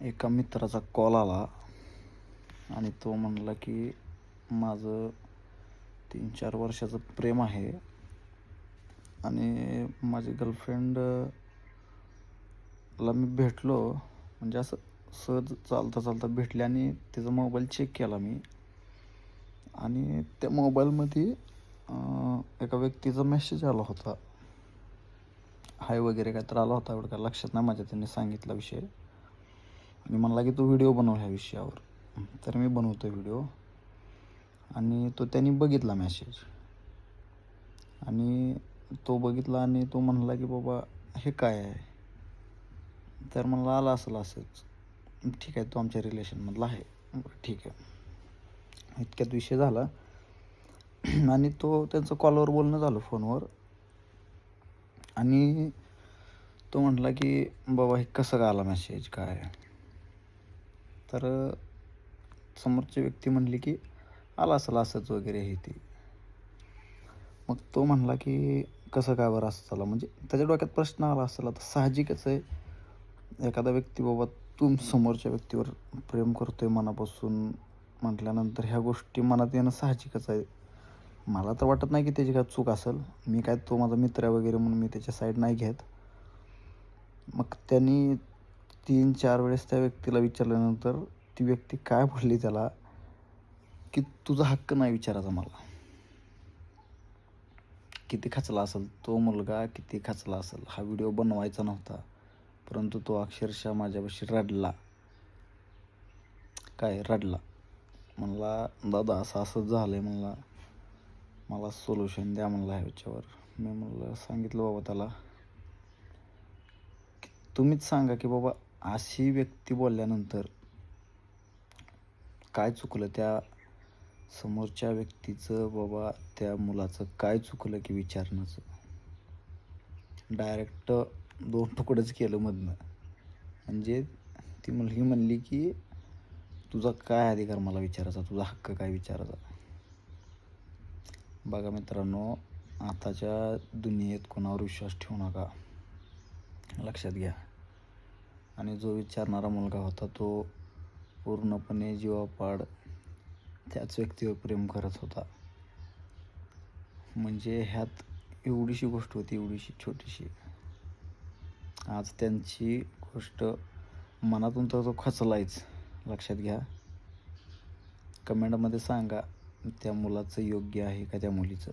एका मित्राचा कॉल आला आणि तो म्हणला की माझं 3-4 वर्षाचं प्रेम आहे आणि माझी गर्लफ्रेंडला मी भेटलो, म्हणजे असं सहज चालता चालता भेटले आणि तिचा मोबाईल चेक केला मी आणि त्या मोबाईलमध्ये एका व्यक्तीचा मेसेज आला होता. हाय वगैरे काय तर आला होता, एवढं काय लक्षात नाही माझ्या. त्यांनी सांगितला विषय आणि म्हणला की तू व्हिडिओ बनव ह्या विषयावर. तर मी बनवतो व्हिडिओ आणि तो त्यांनी बघितला मेसेज आणि तो बघितला आणि तो म्हणला की बाबा हे काय आहे. तर म्हणला आला असेल असंच. ठीक आहे, तो आमच्या रिलेशनमधला आहे. ठीक आहे, इतक्यात विषय झाला आणि तो त्यांचं कॉलवर बोलणं झालं फोनवर आणि तो म्हटला की बाबा हे कसं काय आला मेसेज काय. तर समोरची व्यक्ती म्हणली की आला असेल असंच वगैरे हे ते. मग तो म्हणला की कसं काय बरं असं झालं, म्हणजे त्याच्या डोक्यात प्रश्न आला असेल. आता साहजिकच आहे, एखादा व्यक्ती बाबा समोरच्या व्यक्तीवर प्रेम करतोय मनापासून म्हटल्यानंतर ह्या गोष्टी मनात येणं साहजिकच आहे. मला तर वाटत नाही की त्याची काय चूक असेल. मी काय तो माझा मित्र आहे वगैरे म्हणून मी त्याच्या साईड नाही घेत. मग त्यांनी 3-4 वेळेस त्या व्यक्तीला विचारल्यानंतर ती व्यक्ती काय बोलली त्याला की तुझा हक्क नाही विचारायचा मला. किती खचला असेल तो मुलगा, किती खचला असेल. हा व्हिडिओ बनवायचा नव्हता, परंतु तो अक्षरशः माझ्यापाशी रडला. काय रडला. म्हणला दादा असं असं झालं आहे, म्हणला मला सोल्युशन द्या म्हणला ह्याच्यावर. मी म्हणलं सांगितलं बाबा त्याला की तुम्हीच सांगा की बाबा अशी व्यक्ती बोलल्यानंतर काय चुकलं त्या समोरच्या व्यक्तीचं, बाबा त्या मुलाचं काय चुकलं की विचारण्याचं. डायरेक्ट 2 तुकडंच केलं मधनं. म्हणजे ती मुलगी म्हणली की तुझा काय अधिकार मला विचारायचा, तुझा हक्क काय विचारायचा. बघा मित्रांनो, आताच्या दुनियेत कोणावर विश्वास ठेवू नका, लक्षात घ्या. आणि जो विचारणारा मुलगा होता तो पूर्णपणे जीवापाड त्याच व्यक्तीवर प्रेम करत होता. म्हणजे ह्यात एवढीशी गोष्ट होती, एवढीशी छोटीशी. आज त्यांची गोष्ट मनातून तर तो खचलायच, लक्षात घ्या. कमेंटमध्ये सांगा त्या मुलाचं योग्य आहे का त्या मुलीचं.